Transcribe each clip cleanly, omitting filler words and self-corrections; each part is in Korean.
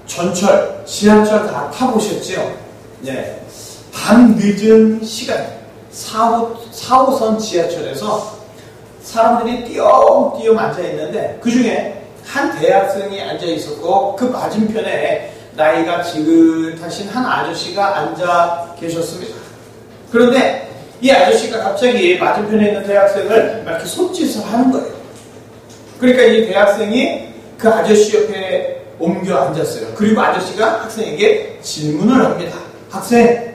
전철, 지하철 다 타보셨죠? 네. 밤 늦은 시간 4호선 지하철에서 사람들이 띄엄띄엄 앉아있는데 그 중에 한 대학생이 앉아있었고 그 맞은편에 나이가 지긋하신 한 아저씨가 앉아 계셨습니다. 그런데 이 아저씨가 갑자기 맞은편에 있는 대학생을 이렇게 손짓을 하는 거예요. 그러니까 이 대학생이 그 아저씨 옆에 옮겨 앉았어요. 그리고 아저씨가 학생에게 질문을 합니다. 학생,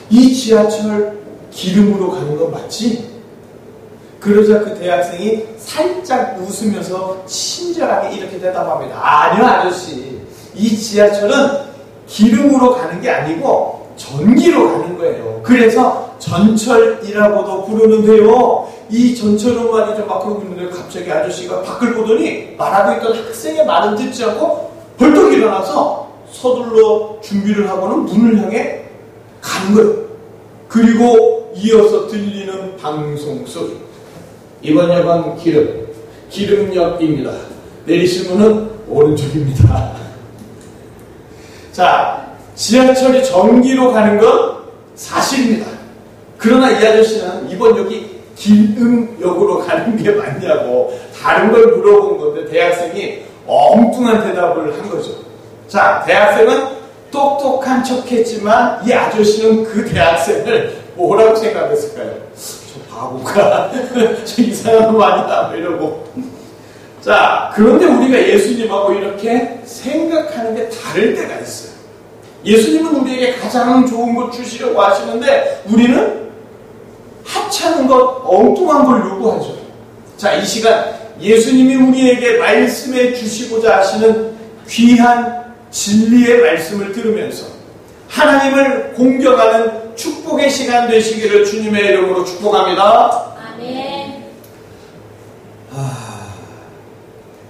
이 지하철 기름으로 가는 거 맞지? 그러자 그 대학생이 살짝 웃으면서 친절하게 이렇게 대답합니다. 아니요 아저씨, 이 지하철은 기름으로 가는 게 아니고 전기로 가는 거예요. 그래서 전철이라고도 부르는데요. 이 전철은 말이죠. 막 그러고 있는데 갑자기 아저씨가 밖을 보더니 말하고 있던 학생의 말은 듣지 않고 벌떡 일어나서 서둘러 준비를 하고는 문을 향해 가는 거예요. 그리고 이어서 들리는 방송 소리. 이번 역은 기름역입니다. 내리실 문은 오른쪽입니다. 자, 지하철이 전기로 가는 건 사실입니다. 그러나 이 아저씨는 이번 역이 기름역으로 가는 게 맞냐고 다른 걸 물어본 건데 대학생이 엉뚱한 대답을 한 거죠. 자, 대학생은 똑똑한 척했지만 이 아저씨는 그 대학생을 뭐라고 생각했을까요? 저 바보가 저 이상한 놈 아니다 이러고. 자, 그런데 우리가 예수님하고 이렇게 생각하는 게 다를 때가 있어요. 예수님은 우리에게 가장 좋은 것 주시려고 하시는데 우리는 하찮은 것, 엉뚱한 걸 요구하죠. 자, 이 시간 예수님이 우리에게 말씀해 주시고자 하시는 귀한 진리의 말씀을 들으면서 하나님을 공경하는 축복의 시간 되시기를 주님의 이름으로 축복합니다. 아멘.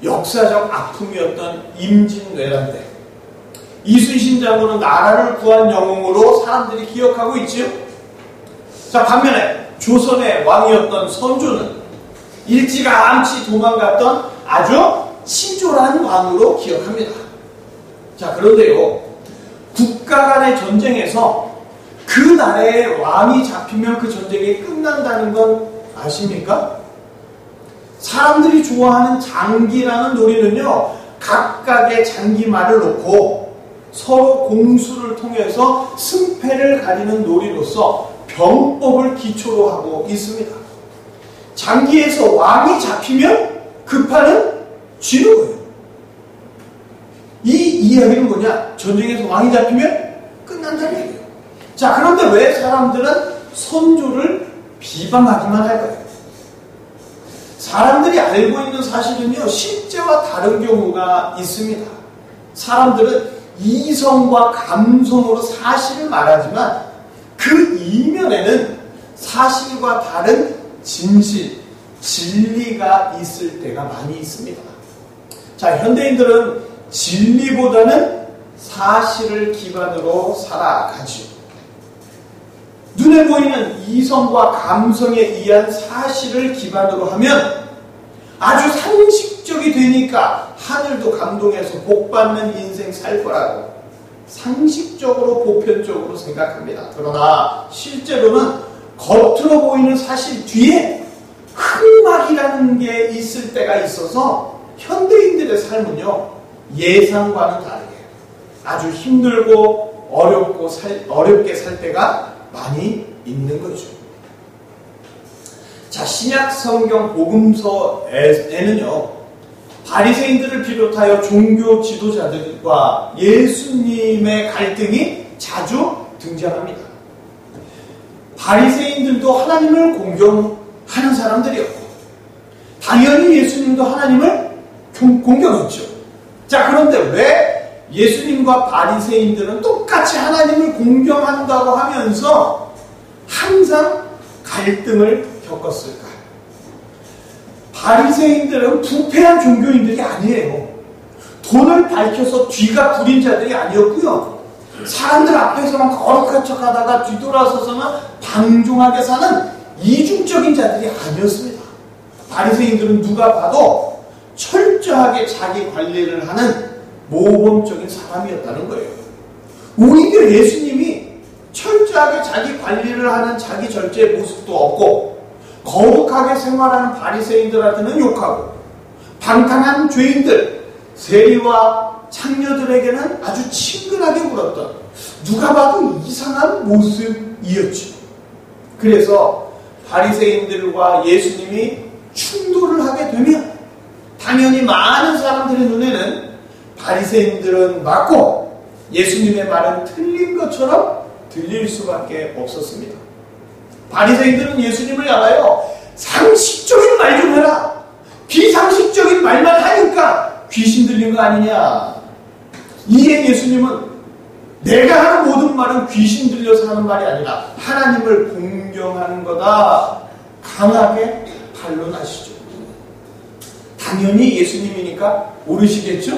역사적 아픔이었던 임진왜란 때 이순신 장군은 나라를 구한 영웅으로 사람들이 기억하고 있지요. 자, 반면에 조선의 왕이었던 선조는 일찌감치 도망갔던 아주 치졸한 왕으로 기억합니다. 자, 그런데요, 국가 간의 전쟁에서 그 나라의 왕이 잡히면 그 전쟁이 끝난다는 건 아십니까? 사람들이 좋아하는 장기라는 놀이는요, 각각의 장기말을 놓고 서로 공수를 통해서 승패를 가리는 놀이로서 병법을 기초로 하고 있습니다. 장기에서 왕이 잡히면 그 판은 쥐는 거예요. 이 이야기는 뭐냐? 전쟁에서 왕이 잡히면 끝난다는 얘기예요. 자, 그런데 왜 사람들은 선조를 비방하기만 할까요? 사람들이 알고 있는 사실은요, 실제와 다른 경우가 있습니다. 사람들은 이성과 감성으로 사실을 말하지만 그 이면에는 사실과 다른 진실, 진리가 있을 때가 많이 있습니다. 자, 현대인들은 진리보다는 사실을 기반으로 살아가죠. 눈에 보이는 이성과 감성에 의한 사실을 기반으로 하면 아주 상식적이 되니까 하늘도 감동해서 복받는 인생 살 거라고 상식적으로 보편적으로 생각합니다. 그러나 실제로는 겉으로 보이는 사실 뒤에 흑막이라는 게 있을 때가 있어서 현대인들의 삶은요, 예상과는 다르게 아주 힘들고 어렵게 살 때가 많이 있는 거죠. 자, 신약 성경 복음서에는요, 바리새인들을 비롯하여 종교 지도자들과 예수님의 갈등이 자주 등장합니다. 바리새인들도 하나님을 공경하는 사람들이었고 당연히 예수님도 하나님을 공경했죠. 자, 그런데 왜 예수님과 바리새인들은 똑같이 하나님을 공경한다고 하면서 항상 갈등을 겪었을까? 바리새인들은 부패한 종교인들이 아니에요. 돈을 밝혀서 뒤가 부린 자들이 아니었고요. 사람들 앞에서만 거룩한 척하다가 뒤돌아서서는 방종하게 사는 이중적인 자들이 아니었습니다. 바리새인들은 누가 봐도 철저하게 자기 관리를 하는 모범적인 사람이었다는 거예요. 오히려 예수님이 철저하게 자기 관리를 하는 자기 절제의 모습도 없고 거룩하게 생활하는 바리새인들한테는 욕하고 방탕한 죄인들, 세리와 창녀들에게는 아주 친근하게 굴었던 누가 봐도 이상한 모습이었죠. 그래서 바리새인들과 예수님이 충돌을 하게 되면 당연히 많은 사람들의 눈에는 바리새인들은 맞고 예수님의 말은 틀린 것처럼 들릴 수밖에 없었습니다. 바리새인들은 예수님을 향하여 상식적인 말 좀 해라. 비상식적인 말만 하니까 귀신 들린 거 아니냐. 이에 예수님은 내가 하는 모든 말은 귀신 들려서 하는 말이 아니라 하나님을 공경하는 거다. 강하게 반론하시죠. 당연히 예수님이니까 모르시겠죠?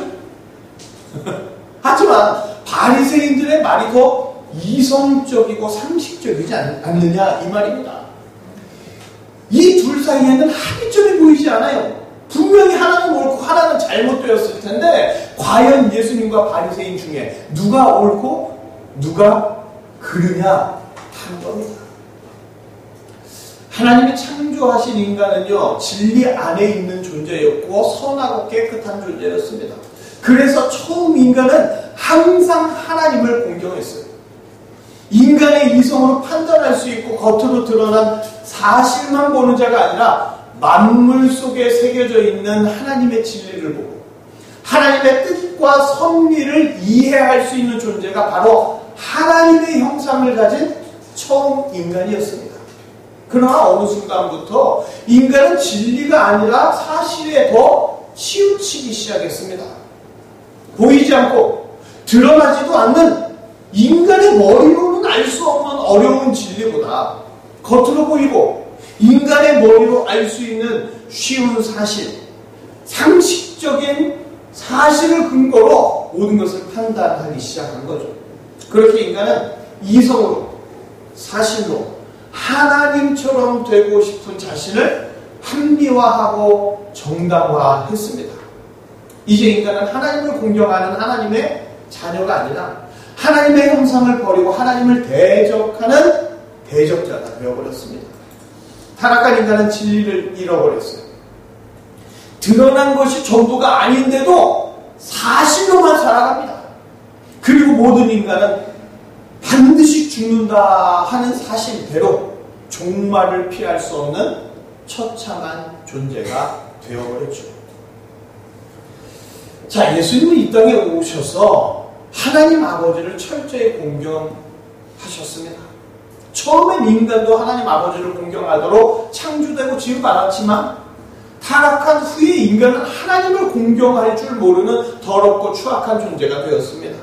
하지만 바리새인들의 말이 더 이성적이고 상식적이지 않느냐 이 말입니다. 이 둘 사이에는 합의점이 보이지 않아요. 분명히 하나는 옳고 하나는 잘못되었을 텐데 과연 예수님과 바리새인 중에 누가 옳고 누가 그르냐 하는 겁니다. 하나님이 창조하신 인간은요 진리 안에 있는 존재였고 선하고 깨끗한 존재였습니다. 그래서 처음 인간은 항상 하나님을 공경했어요. 인간의 이성으로 판단할 수 있고 겉으로 드러난 사실만 보는 자가 아니라 만물 속에 새겨져 있는 하나님의 진리를 보고 하나님의 뜻과 섭리를 이해할 수 있는 존재가 바로 하나님의 형상을 가진 처음 인간이었습니다. 그러나 어느 순간부터 인간은 진리가 아니라 사실에 더 치우치기 시작했습니다. 보이지 않고 드러나지도 않는 인간의 머리로는 알 수 없는 어려운 진리보다 겉으로 보이고 인간의 머리로 알 수 있는 쉬운 사실, 상식적인 사실을 근거로 모든 것을 판단하기 시작한 거죠. 그렇게 인간은 이성으로, 사실로 하나님처럼 되고 싶은 자신을 합리화하고 정당화했습니다. 이제 인간은 하나님을 공경하는 하나님의 자녀가 아니라 하나님의 형상을 버리고 하나님을 대적하는 대적자가 되어버렸습니다. 타락한 인간은 진리를 잃어버렸어요. 드러난 것이 전부가 아닌데도 사실로만 살아갑니다. 그리고 모든 인간은 반드시 죽는다 하는 사실대로 종말을 피할 수 없는 처참한 존재가 되어버렸죠. 자, 예수님은 이 땅에 오셔서 하나님 아버지를 철저히 공경하셨습니다. 처음엔 인간도 하나님 아버지를 공경하도록 창조되고 지음받았지만 타락한 후에 인간은 하나님을 공경할 줄 모르는 더럽고 추악한 존재가 되었습니다.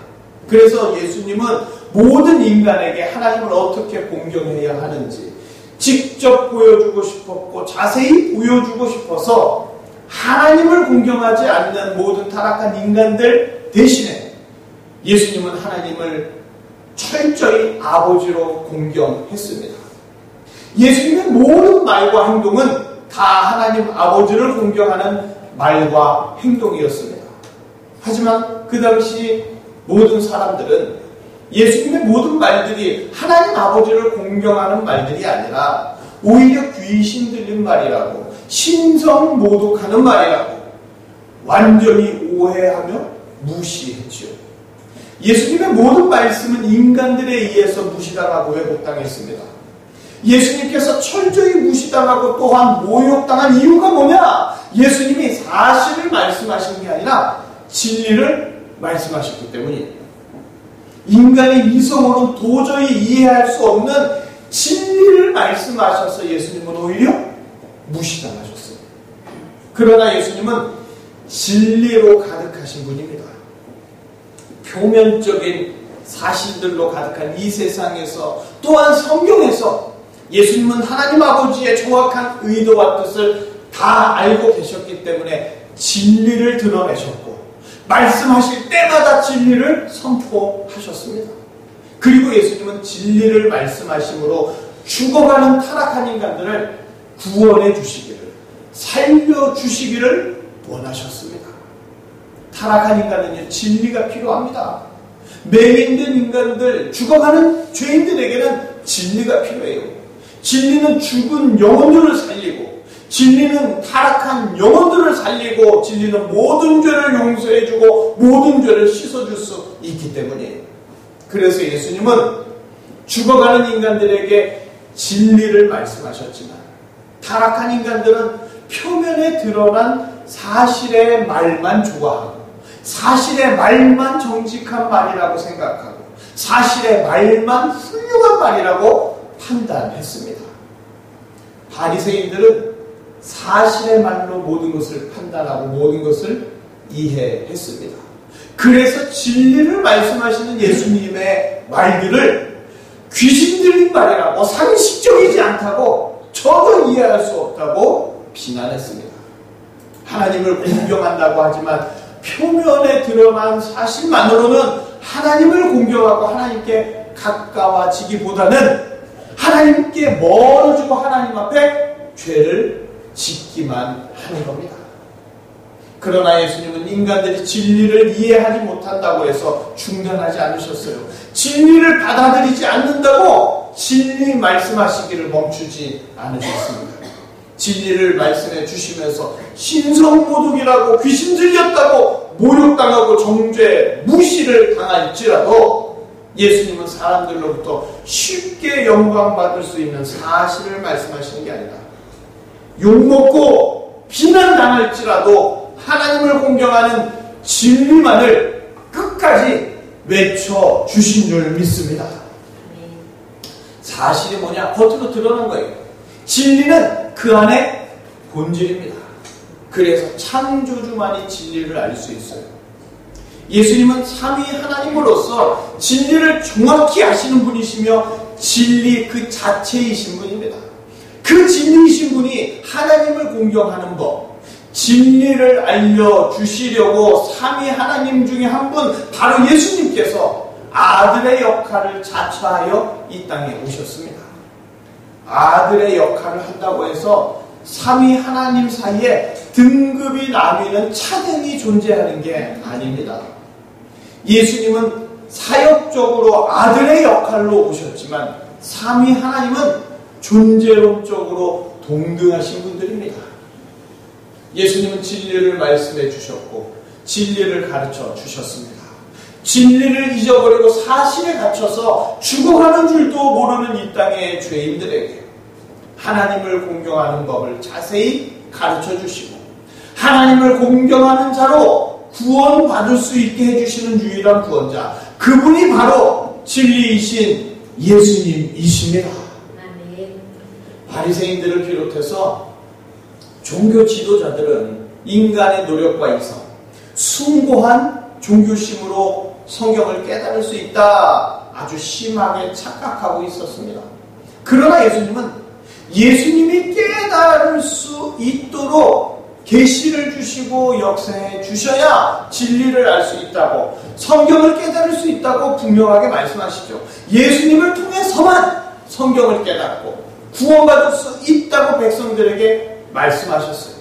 그래서 예수님은 모든 인간에게 하나님을 어떻게 공경해야 하는지 직접 보여주고 싶었고 자세히 보여주고 싶어서 하나님을 공경하지 않는 모든 타락한 인간들 대신에 예수님은 하나님을 철저히 아버지로 공경했습니다. 예수님의 모든 말과 행동은 다 하나님 아버지를 공경하는 말과 행동이었습니다. 하지만 그 당시 모든 사람들은 예수님의 모든 말들이 하나님 아버지를 공경하는 말들이 아니라 오히려 귀신 들린 말이라고 신성 모독하는 말이라고 완전히 오해하며 무시했죠. 예수님의 모든 말씀은 인간들에 의해서 무시당하고 왜곡당했습니다. 예수님께서 철저히 무시당하고 또한 모욕당한 이유가 뭐냐? 예수님이 사실을 말씀하신 게 아니라 진리를 말씀하셨기 때문이에요. 인간의 이성으로는 도저히 이해할 수 없는 진리를 말씀하셔서 예수님은 오히려 무시당하셨어요. 그러나 예수님은 진리로 가득하신 분입니다. 표면적인 사실들로 가득한 이 세상에서 또한 성경에서 예수님은 하나님 아버지의 정확한 의도와 뜻을 다 알고 계셨기 때문에 진리를 드러내셨고 말씀하실 때마다 진리를 선포하셨습니다. 그리고 예수님은 진리를 말씀하심으로 죽어가는 타락한 인간들을 구원해 주시기를 살려주시기를 원하셨습니다. 타락한 인간은요, 진리가 필요합니다. 매여 있는 인간들, 죽어가는 죄인들에게는 진리가 필요해요. 진리는 죽은 영혼들을 살리고, 진리는 타락한 영혼들을 살리고, 진리는 모든 죄를 용서해주고 모든 죄를 씻어줄 수 있기 때문이에요. 그래서 예수님은 죽어가는 인간들에게 진리를 말씀하셨지만, 타락한 인간들은 표면에 드러난 사실의 말만 좋아하고, 사실의 말만 정직한 말이라고 생각하고, 사실의 말만 훌륭한 말이라고 판단했습니다. 바리새인들은 사실의 말로 모든 것을 판단하고 모든 것을 이해했습니다. 그래서 진리를 말씀하시는 예수님의 말들을 귀신 들린 말이라고, 상식적이지 않다고, 전혀 이해할 수 없다고 비난했습니다. 하나님을 공경한다고 하지만 표면에 드러난 사실만으로는 하나님을 공경하고 하나님께 가까워지기보다는 하나님께 멀어지고 하나님 앞에 죄를 짓기만 하는 겁니다. 그러나 예수님은 인간들이 진리를 이해하지 못한다고 해서 중단하지 않으셨어요. 진리를 받아들이지 않는다고 진리 말씀하시기를 멈추지 않으셨습니다. 진리를 말씀해 주시면서 신성모독이라고, 귀신 들렸다고 모욕당하고 정죄, 무시를 당할지라도 예수님은 사람들로부터 쉽게 영광받을 수 있는 사실을 말씀하시는 게 아니라, 욕먹고 비난당할지라도 하나님을 공경하는 진리만을 끝까지 외쳐주신 줄 믿습니다. 사실이 뭐냐? 겉으로 드러난 거예요. 진리는 그 안에 본질입니다. 그래서 창조주만이 진리를 알 수 있어요. 예수님은 삼위 하나님으로서 진리를 정확히 아시는 분이시며 진리 그 자체이신 분입니다. 그 진리이신 분이 하나님을 공경하는 법, 진리를 알려주시려고 삼위 하나님 중에 한 분, 바로 예수님께서 아들의 역할을 자처하여 이 땅에 오셨습니다. 아들의 역할을 한다고 해서 삼위 하나님 사이에 등급이 나뉘는 차등이 존재하는 게 아닙니다. 예수님은 사역적으로 아들의 역할로 오셨지만 삼위 하나님은 존재론적으로 동등하신 분들입니다. 예수님은 진리를 말씀해 주셨고 진리를 가르쳐 주셨습니다. 진리를 잊어버리고 사실에 갇혀서 죽어가는 줄도 모르는 이 땅의 죄인들에게 하나님을 공경하는 법을 자세히 가르쳐 주시고 하나님을 공경하는 자로 구원받을 수 있게 해주시는 유일한 구원자, 그분이 바로 진리이신 예수님이십니다. 바리새인들을 비롯해서 종교 지도자들은 인간의 노력과 이성, 숭고한 종교심으로 성경을 깨달을 수 있다, 아주 심하게 착각하고 있었습니다. 그러나 예수님은 예수님이 깨달을 수 있도록 계시를 주시고 역사해 주셔야 진리를 알 수 있다고, 성경을 깨달을 수 있다고 분명하게 말씀하시죠. 예수님을 통해서만 성경을 깨닫고 구원받을 수 있다고 백성들에게 말씀하셨어요.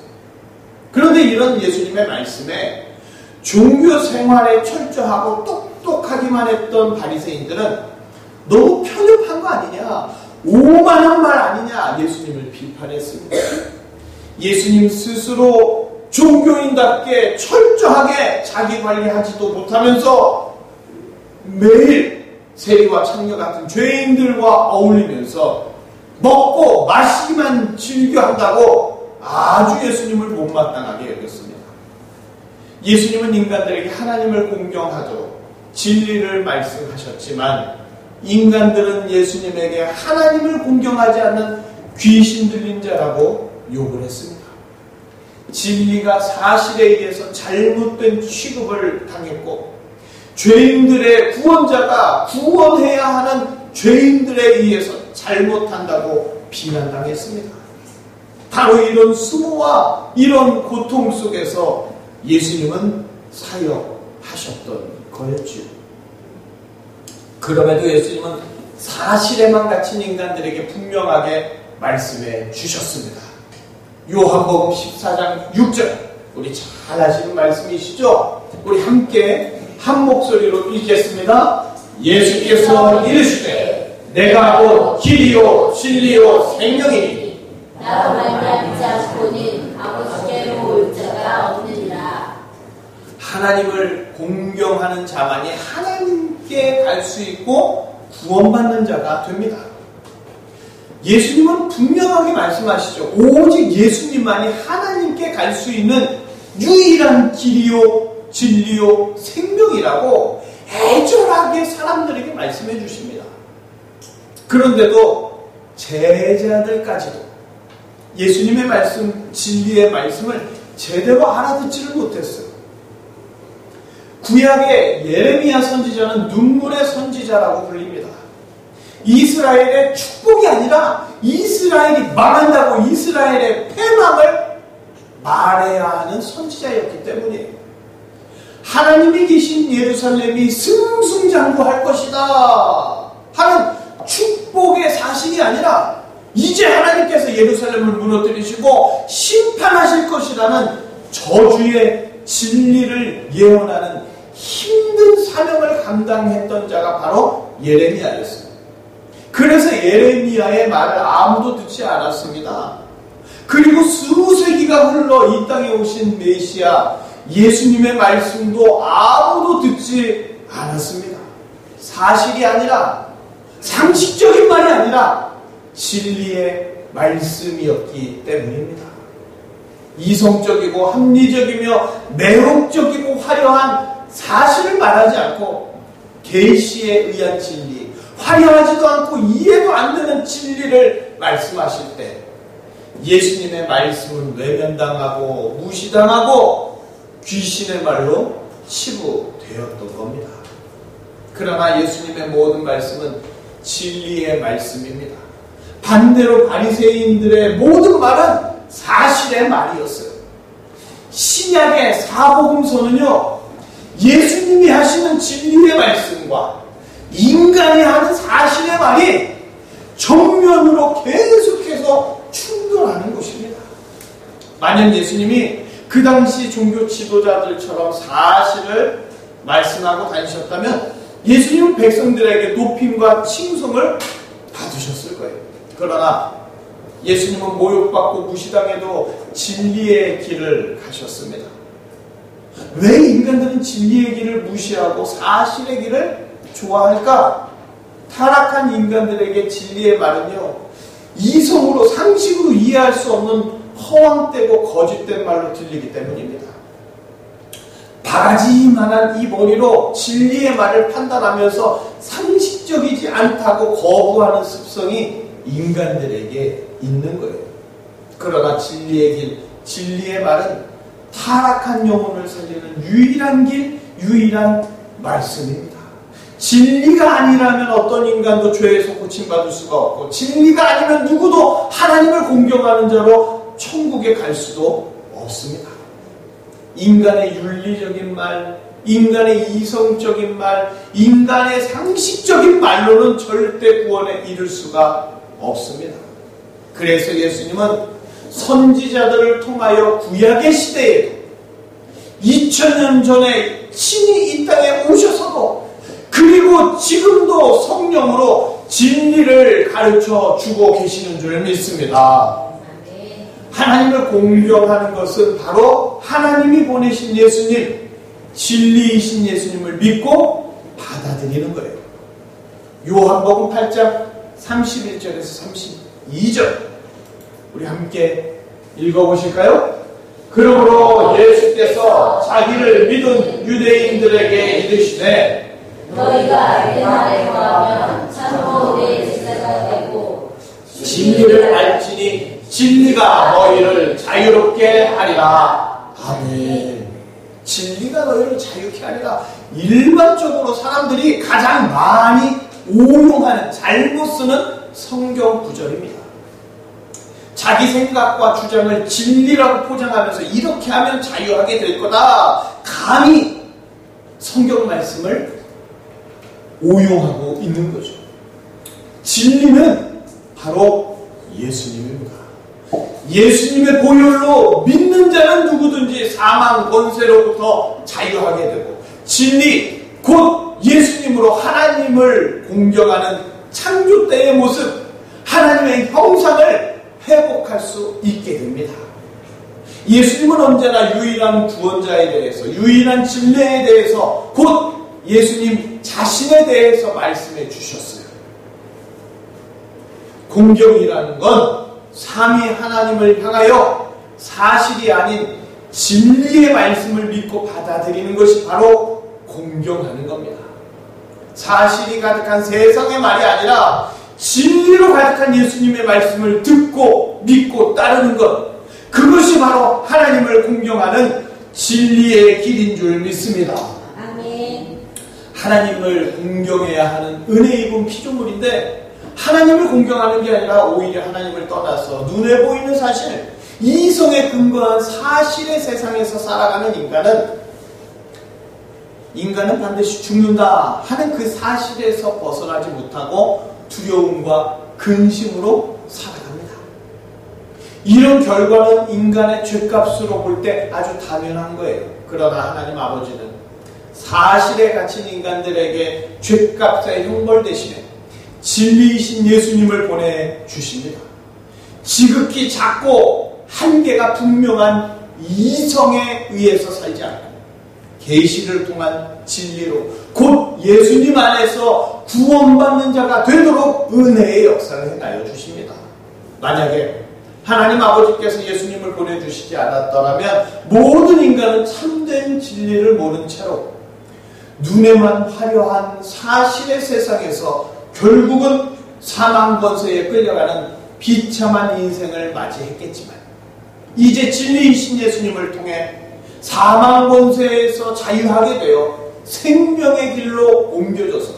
그런데 이런 예수님의 말씀에 종교 생활에 철저하고 똑똑하기만 했던 바리새인들은 너무 편협한 거 아니냐, 오만한 말 아니냐 예수님을 비판했습니다. 예수님 스스로 종교인답게 철저하게 자기 관리하지도 못하면서 매일 세리와 창녀 같은 죄인들과 어울리면서 먹고 마시기만 즐겨한다고 아주 예수님을 못마땅하게 여겼습니다. 예수님은 인간들에게 하나님을 공경하도록 진리를 말씀하셨지만 인간들은 예수님에게 하나님을 공경하지 않는 귀신 들린 자라고 욕을 했습니다. 진리가 사실에 의해서 잘못된 취급을 당했고 죄인들의 구원자가 구원해야 하는 죄인들에 의해서 잘못한다고 비난당했습니다. 바로 이런 수모와 이런 고통 속에서 예수님은 사역하셨던 거였죠. 그럼에도 예수님은 사실에만 갇힌 인간들에게 분명하게 말씀해 주셨습니다. 요한복음 14장 6절, 우리 잘 아시는 말씀이시죠? 우리 함께 한 목소리로 읽겠습니다. 예수께서 이르시되 내가 곧 길이요 진리요 생명이니 나로 말미암지 않고는 아버지께로 올 자가 없느니라. 하나님을 공경하는 자만이 하나님께 갈 수 있고 구원받는 자가 됩니다. 예수님은 분명하게 말씀하시죠. 오직 예수님만이 하나님께 갈 수 있는 유일한 길이요 진리요 생명이라고 애절하게 사람들에게 말씀해 주십니다. 그런데도 제자들까지도 예수님의 말씀, 진리의 말씀을 제대로 알아듣지를 못했어요. 구약의 예레미야 선지자는 눈물의 선지자라고 불립니다. 이스라엘의 축복이 아니라 이스라엘이 망한다고 이스라엘의 패망을 말해야 하는 선지자였기 때문이에요. 하나님이 계신 예루살렘이 승승장구할 것이다 하는 축복의 사실이 아니라 이제 하나님께서 예루살렘을 무너뜨리시고 심판하실 것이라는 저주의 진리를 예언하는 힘든 사명을 감당했던 자가 바로 예레미야였어요. 그래서 예레미야의 말을 아무도 듣지 않았습니다. 그리고 수세기가 흘러 이 땅에 오신 메시아 예수님의 말씀도 아무도 듣지 않았습니다. 사실이 아니라 상식적인 말이 아니라 진리의 말씀이었기 때문입니다. 이성적이고 합리적이며 매혹적이고 화려한 사실을 말하지 않고 계시에 의한 진리, 화려하지도 않고 이해도 안 되는 진리를 말씀하실 때 예수님의 말씀은 외면당하고 무시당하고 귀신의 말로 치부되었던 겁니다. 그러나 예수님의 모든 말씀은 진리의 말씀입니다. 반대로 바리새인들의 모든 말은 사실의 말이었어요. 신약의 사복음서는요, 예수님이 하시는 진리의 말씀과 인간이 하는 사실의 말이 정면으로 계속해서 충돌하는 것입니다. 만약 예수님이 그 당시 종교 지도자들처럼 사실을 말씀하고 다니셨다면 예수님은 백성들에게 높임과 칭송을 받으셨을 거예요. 그러나 예수님은 모욕받고 무시당해도 진리의 길을 가셨습니다. 왜 인간들은 진리의 길을 무시하고 사실의 길을 좋아할까? 타락한 인간들에게 진리의 말은요, 이성으로 상식으로 이해할 수 없는 허황되고 거짓된 말로 들리기 때문입니다. 바가지만한 이 머리로 진리의 말을 판단하면서 상식적이지 않다고 거부하는 습성이 인간들에게 있는 거예요. 그러나 진리의 길, 진리의 말은 타락한 영혼을 살리는 유일한 길, 유일한 말씀입니다. 진리가 아니라면 어떤 인간도 죄에서 고침받을 수가 없고, 진리가 아니면 누구도 하나님을 공경하는 자로 천국에 갈 수도 없습니다. 인간의 윤리적인 말, 인간의 이성적인 말, 인간의 상식적인 말로는 절대 구원에 이를 수가 없습니다. 그래서 예수님은 선지자들을 통하여 구약의 시대에도 2000년 전에 친히 이 땅에 오셔서도, 그리고 지금도 성령으로 진리를 가르쳐 주고 계시는 줄 믿습니다. 하나님을 공경하는 것은 바로 하나님이 보내신 예수님, 진리이신 예수님을 믿고 받아들이는 거예요. 요한복음 8장 31절에서 32절 우리 함께 읽어보실까요? 그러므로 예수께서 자기를 믿은 유대인들에게 이르시되 너희가 내 말에 거하면 참으로 내 제자가 되고 진리를 알지니 진리가 너희를 자유롭게 하리라. 아멘. 진리가 너희를 자유롭게 하리라. 일반적으로 사람들이 가장 많이 오용하는, 잘못 쓰는 성경 구절입니다. 자기 생각과 주장을 진리라고 포장하면서 이렇게 하면 자유하게 될 거다, 감히 성경 말씀을 오용하고 있는 거죠. 진리는 바로 예수님입니다. 예수님의 보혈로 믿는 자는 누구든지 사망 권세로부터 자유하게 되고 진리 곧 예수님으로 하나님을 공경하는 창조 때의 모습, 하나님의 형상을 회복할 수 있게 됩니다. 예수님은 언제나 유일한 구원자에 대해서, 유일한 진리에 대해서, 곧 예수님 자신에 대해서 말씀해 주셨어요. 공경이라는 건 삼위 하나님을 향하여 사실이 아닌 진리의 말씀을 믿고 받아들이는 것이 바로 공경하는 겁니다. 사실이 가득한 세상의 말이 아니라 진리로 가득한 예수님의 말씀을 듣고 믿고 따르는 것, 그것이 바로 하나님을 공경하는 진리의 길인 줄 믿습니다. 아멘. 하나님을 공경해야 하는 은혜 입은 피조물인데 하나님을 공경하는 게 아니라 오히려 하나님을 떠나서 눈에 보이는 사실, 이성에 근거한 사실의 세상에서 살아가는 인간은 반드시 죽는다 하는 그 사실에서 벗어나지 못하고 두려움과 근심으로 살아갑니다. 이런 결과는 인간의 죗값으로 볼 때 아주 당연한 거예요. 그러나 하나님 아버지는 사실에 갇힌 인간들에게 죗값의 형벌 대신에 진리이신 예수님을 보내주십니다. 지극히 작고 한계가 분명한 이성에 의해서 살지 않고 계시를 통한 진리로 곧 예수님 안에서 구원받는 자가 되도록 은혜의 역사를 행하여 주십니다. 만약에 하나님 아버지께서 예수님을 보내주시지 않았더라면 모든 인간은 참된 진리를 모른 채로 눈에만 화려한 사실의 세상에서 결국은 사망 권세에 끌려가는 비참한 인생을 맞이했겠지만, 이제 진리이신 예수님을 통해 사망 권세에서 자유하게 되어 생명의 길로 옮겨져서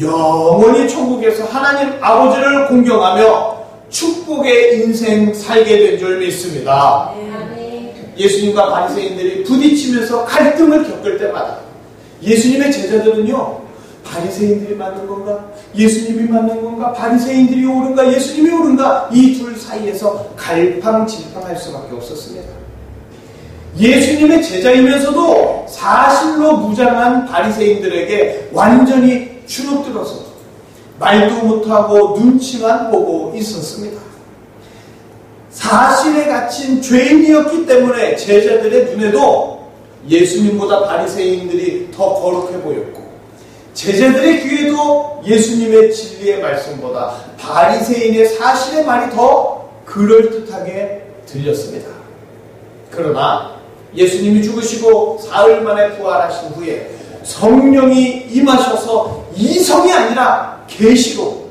영원히 천국에서 하나님 아버지를 공경하며 축복의 인생 살게 된 줄 믿습니다. 예수님과 바리새인들이 부딪히면서 갈등을 겪을 때마다 예수님의 제자들은요, 바리새인들이 맞는 건가? 예수님이 맞는 건가? 바리새인들이 옳은가? 예수님이 옳은가? 이 둘 사이에서 갈팡질팡할 수밖에 없었습니다. 예수님의 제자이면서도 사실로 무장한 바리새인들에게 완전히 주눅들어서 말도 못하고 눈치만 보고 있었습니다. 사실에 갇힌 죄인이었기 때문에 제자들의 눈에도 예수님보다 바리새인들이 더 거룩해 보였고, 제자들의 귀에도 예수님의 진리의 말씀보다 바리새인의 사실의 말이 더 그럴듯하게 들렸습니다. 그러나 예수님이 죽으시고 사흘 만에 부활하신 후에 성령이 임하셔서 이성이 아니라 계시로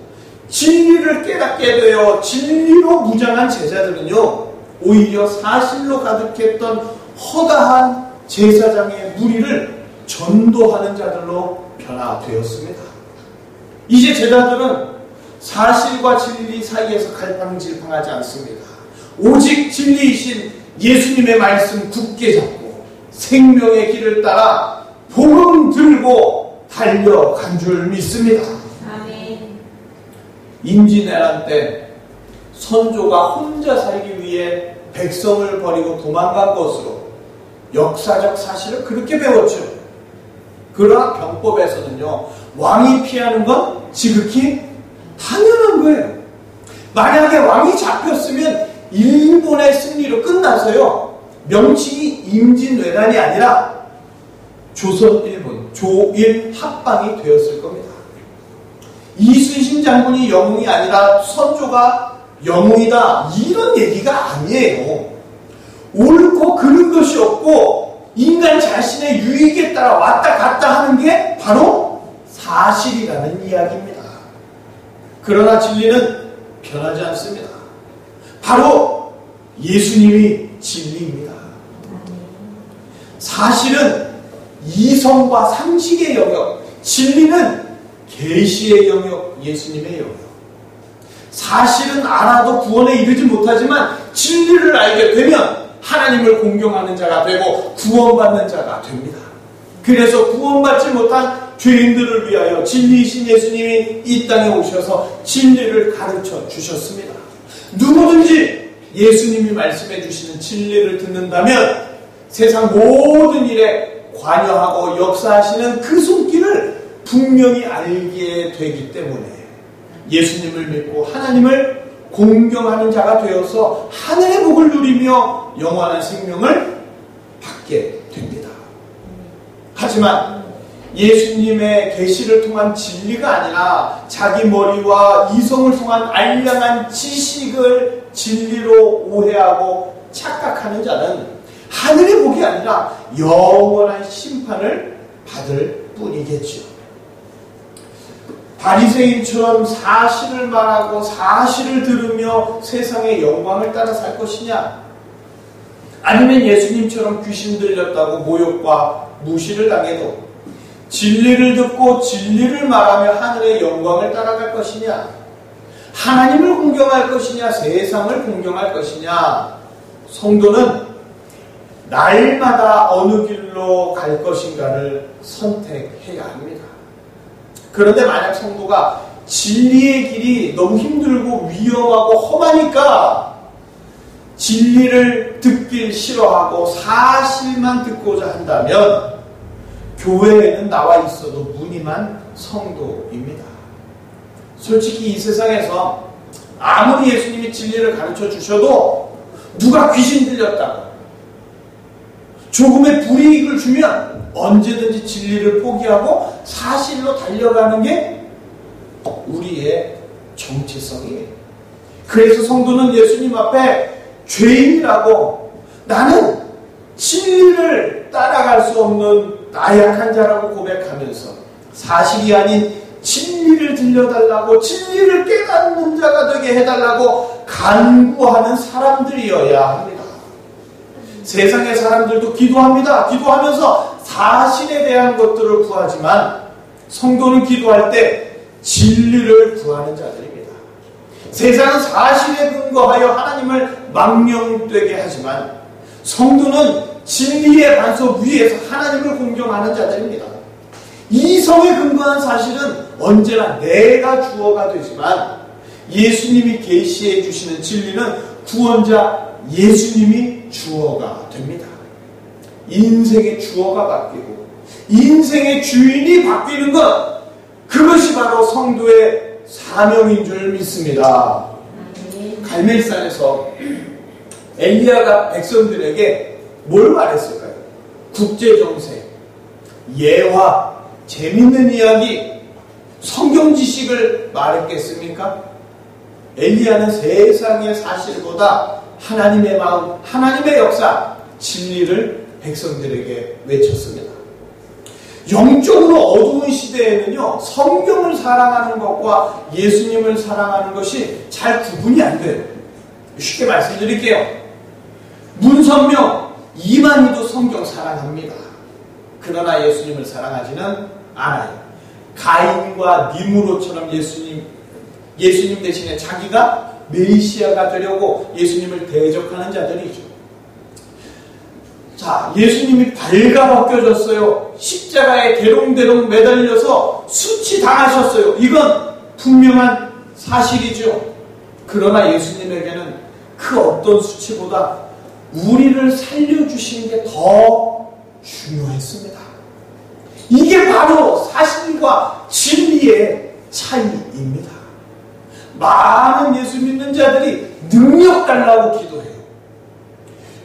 진리를 깨닫게 되어 진리로 무장한 제자들은요, 오히려 사실로 가득했던 허다한 제사장의 무리를 전도하는 자들로 변화되었습니다. 이제 제자들은 사실과 진리 사이에서 갈팡질팡하지 않습니다. 오직 진리이신 예수님의 말씀 굳게 잡고 생명의 길을 따라 복음 들고 달려간 줄 믿습니다. 아멘. 임진왜란 때 선조가 혼자 살기 위해 백성을 버리고 도망간 것으로 역사적 사실을 그렇게 배웠죠. 그러나 병법에서는요, 왕이 피하는 건 지극히 당연한 거예요. 만약에 왕이 잡혔으면 일본의 승리로 끝나서요, 명칭이 임진왜란이 아니라 조선일본, 조일 합방이 되었을 겁니다. 이순신 장군이 영웅이 아니라 선조가 영웅이다, 이런 얘기가 아니에요. 옳고 그른 것이 없고 인간 자신의 유익에 따라 왔다 갔다 하는 게 바로 사실이라는 이야기입니다. 그러나 진리는 변하지 않습니다. 바로 예수님이 진리입니다. 사실은 이성과 상식의 영역, 진리는 계시의 영역, 예수님의 영역. 사실은 알아도 구원에 이르지 못하지만 진리를 알게 되면 하나님을 공경하는 자가 되고 구원받는 자가 됩니다. 그래서 구원받지 못한 죄인들을 위하여 진리이신 예수님이 이 땅에 오셔서 진리를 가르쳐 주셨습니다. 누구든지 예수님이 말씀해 주시는 진리를 듣는다면 세상 모든 일에 관여하고 역사하시는 그 손길을 분명히 알게 되기 때문에 예수님을 믿고 하나님을 공경하는 자가 되어서 하늘의 복을 누리며 영원한 생명을 받게 됩니다. 하지만 예수님의 계시를 통한 진리가 아니라 자기 머리와 이성을 통한 알량한 지식을 진리로 오해하고 착각하는 자는 하늘의 복이 아니라 영원한 심판을 받을 뿐이겠죠. 바리새인처럼 사실을 말하고 사실을 들으며 세상의 영광을 따라 살 것이냐? 아니면 예수님처럼 귀신 들렸다고 모욕과 무시를 당해도 진리를 듣고 진리를 말하며 하늘의 영광을 따라갈 것이냐? 하나님을 공경할 것이냐? 세상을 공경할 것이냐? 성도는 날마다 어느 길로 갈 것인가를 선택해야 합니다. 그런데 만약 성도가 진리의 길이 너무 힘들고 위험하고 험하니까 진리를 듣길 싫어하고 사실만 듣고자 한다면 교회에는 나와 있어도 무늬만 성도입니다. 솔직히 이 세상에서 아무리 예수님이 진리를 가르쳐 주셔도 누가 귀신 들렸다고 조금의 불이익을 주면 언제든지 진리를 포기하고 사실로 달려가는 게 우리의 정체성이에요. 그래서 성도는 예수님 앞에 죄인이라고 나는 진리를 따라갈 수 없는 나약한 자라고 고백하면서 사실이 아닌 진리를 들려달라고 진리를 깨닫는 자가 되게 해달라고 간구하는 사람들이어야 합니다. 세상의 사람들도 기도합니다. 기도하면서 사실에 대한 것들을 구하지만 성도는 기도할 때 진리를 구하는 자들입니다. 세상은 사실에 근거하여 하나님을 망령되게 하지만 성도는 진리의 반석 위에서 하나님을 공경하는 자들입니다. 이성에 근거한 사실은 언제나 내가 주어가 되지만 예수님이 계시해 주시는 진리는 구원자 예수님이 주어가 됩니다. 인생의 주어가 바뀌고 인생의 주인이 바뀌는 것, 그것이 바로 성도의 사명인 줄 믿습니다. 갈멜산에서 엘리야가 백성들에게 뭘 말했을까요? 국제정세, 예화, 재밌는 이야기, 성경 지식을 말했겠습니까? 엘리야는 세상의 사실보다 하나님의 마음, 하나님의 역사, 진리를 백성들에게 외쳤습니다. 영적으로 어두운 시대에는요, 성경을 사랑하는 것과 예수님을 사랑하는 것이 잘 구분이 안 돼요. 쉽게 말씀드릴게요. 문선명, 이만희도 성경 사랑합니다. 그러나 예수님을 사랑하지는 않아요. 가인과 니무롯처럼 예수님 대신에 자기가 메시아가 되려고 예수님을 대적하는 자들이죠. 자, 예수님이 발가벗겨졌어요. 십자가에 대롱대롱 매달려서 수치당하셨어요. 이건 분명한 사실이죠. 그러나 예수님에게는 그 어떤 수치보다 우리를 살려주신 게 더 중요했습니다. 이게 바로 사실과 진리의 차이입니다. 많은 예수 믿는 자들이 능력 달라고 기도해요.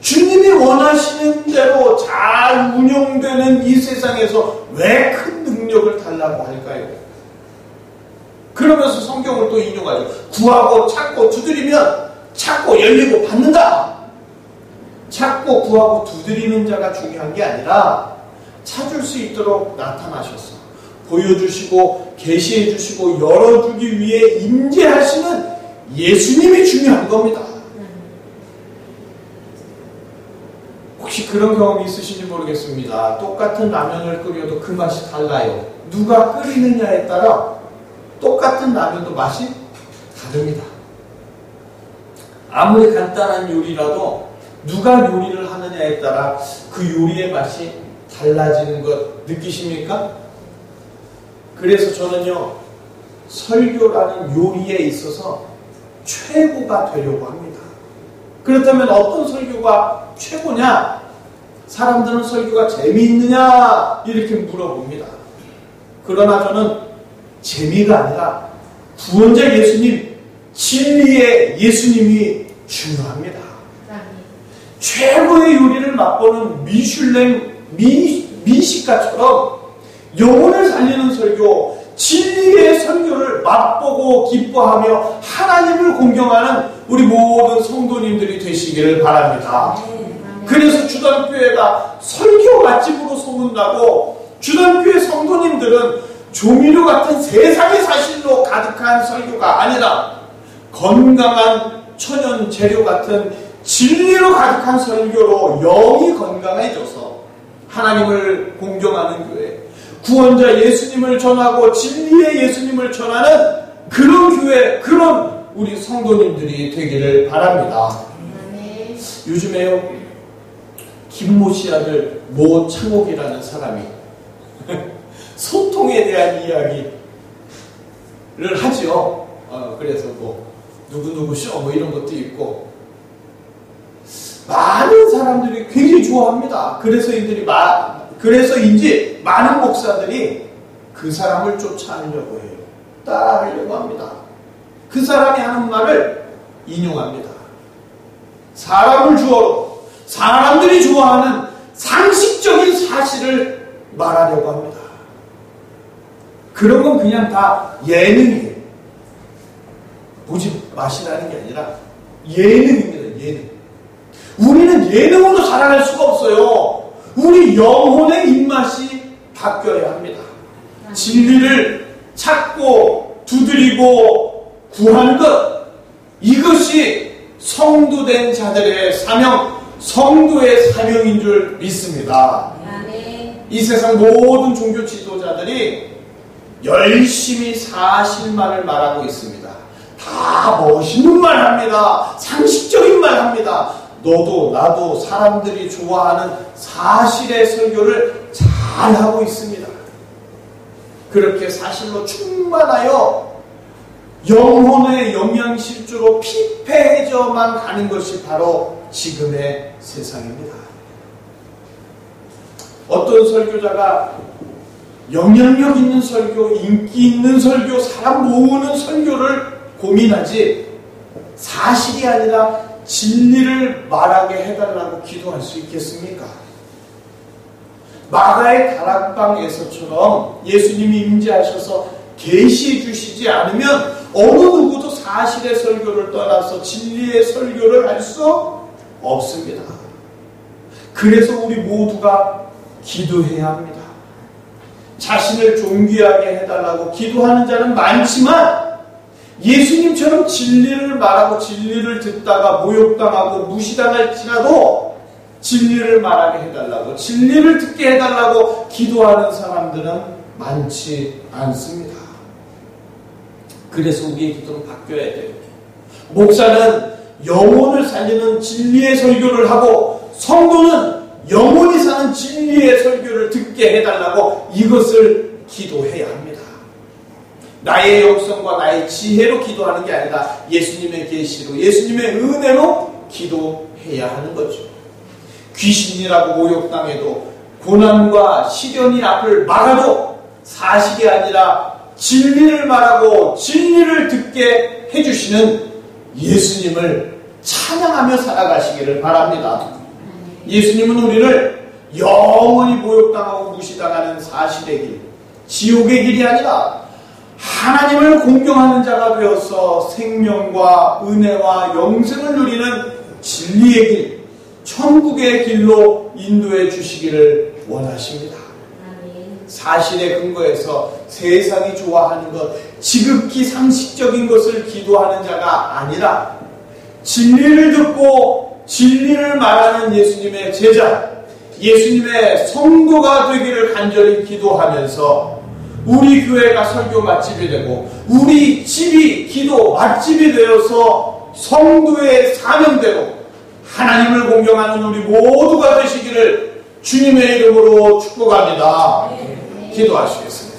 주님이 원하시는 대로 잘 운영되는 이 세상에서 왜 큰 능력을 달라고 할까요? 그러면서 성경을 또 인용하죠. 구하고 찾고 두드리면 찾고 열리고 받는다. 찾고 구하고 두드리는 자가 중요한 게 아니라 찾을 수 있도록 나타나셔서 보여주시고 계시해 주시고 열어주기 위해 임재하시는 예수님이 중요한 겁니다. 혹시 그런 경험이 있으신지 모르겠습니다. 똑같은 라면을 끓여도 그 맛이 달라요. 누가 끓이느냐에 따라 똑같은 라면도 맛이 다릅니다. 아무리 간단한 요리라도 누가 요리를 하느냐에 따라 그 요리의 맛이 달라지는 것 느끼십니까? 그래서 저는요, 설교라는 요리에 있어서 최고가 되려고 합니다. 그렇다면 어떤 설교가 최고냐? 사람들은 설교가 재미있느냐? 이렇게 물어봅니다. 그러나 저는 재미가 아니라 구원자 예수님, 진리의 예수님이 중요합니다. 최고의 요리를 맛보는 미슐랭 미식가처럼 영혼을 살리는 설교, 진리의 설교를 맛보고 기뻐하며 하나님을 공경하는 우리 모든 성도님들이 되시기를 바랍니다. 그래서 주단교회가 설교 맛집으로 소문나고, 주단교회 성도님들은 조미료 같은 세상의 사실로 가득한 설교가 아니라 건강한 천연 재료 같은 진리로 가득한 설교로 영이 건강해져서 하나님을 공경하는 교회, 구원자 예수님을 전하고 진리의 예수님을 전하는 그런 교회, 그런 우리 성도님들이 되기를 바랍니다. 요즘에요, 김모 씨 아들 모창옥이라는 사람이 소통에 대한 이야기를 하죠. 그래서 뭐 누구누구쇼 뭐 이런 것도 있고, 많은 사람들이 굉장히 좋아합니다. 그래서인지 많은 목사들이 그 사람을 쫓아하려고 해요. 따라하려고 합니다. 그 사람이 하는 말을 인용합니다. 사람을 주어로 사람들이 좋아하는 상식적인 사실을 말하려고 합니다. 그런 건 그냥 다 예능이에요. 보지 마시라는 게 아니라 예능입니다. 예능. 우리는 예능으로 살아갈 수가 없어요. 우리 영혼의 입맛이 바뀌어야 합니다. 진리를 찾고 두드리고 구하는 것, 이것이 성도된 자들의 사명, 성도의 사명인 줄 믿습니다. 이 세상 모든 종교 지도자들이 열심히 사실만을 말하고 있습니다. 다 멋있는 말 합니다. 상식적인 말 합니다. 너도 나도 사람들이 좋아하는 사실의 설교를 잘 하고 있습니다. 그렇게 사실로 충만하여 영혼의 영양실조로 피폐해져만 가는 것이 바로 지금의 세상입니다. 어떤 설교자가 영향력 있는 설교, 인기 있는 설교, 사람 모으는 설교를 고민하지 사실이 아니라 진리를 말하게 해달라고 기도할 수 있겠습니까? 마가의 다락방에서처럼 예수님이 임재하셔서 계시해 주시지 않으면 어느 누구도 사실의 설교를 떠나서 진리의 설교를 할 수 없습니다. 그래서 우리 모두가 기도해야 합니다. 자신을 존귀하게 해달라고 기도하는 자는 많지만 예수님처럼 진리를 말하고 진리를 듣다가 모욕당하고 무시당할지라도 진리를 말하게 해달라고, 진리를 듣게 해달라고 기도하는 사람들은 많지 않습니다. 그래서 우리의 기도는 바뀌어야 돼요. 목사는 영혼을 살리는 진리의 설교를 하고 성도는 영혼이 사는 진리의 설교를 듣게 해달라고 이것을 기도해야 합니다. 나의 역성과 나의 지혜로 기도하는 게 아니라 예수님의 계시로, 예수님의 은혜로 기도해야 하는 거죠. 귀신이라고 모욕당해도, 고난과 시련이 앞을 막아도 사실이 아니라 진리를 말하고 진리를 듣게 해주시는 예수님을 찬양하며 살아가시기를 바랍니다. 예수님은 우리를 영원히 모욕당하고 무시당하는 사실의 길, 지옥의 길이 아니라 하나님을 공경하는 자가 되어서 생명과 은혜와 영생을 누리는 진리의 길, 천국의 길로 인도해 주시기를 원하십니다. 사실에 근거해서 세상이 좋아하는 것, 지극히 상식적인 것을 기도하는 자가 아니라 진리를 듣고 진리를 말하는 예수님의 제자, 예수님의 성도가 되기를 간절히 기도하면서 우리 교회가 설교 맛집이 되고 우리 집이 기도 맛집이 되어서 성도의 사명대로 하나님을 공경하는 우리 모두가 되시기를 주님의 이름으로 축복합니다. 기도하시겠습니다.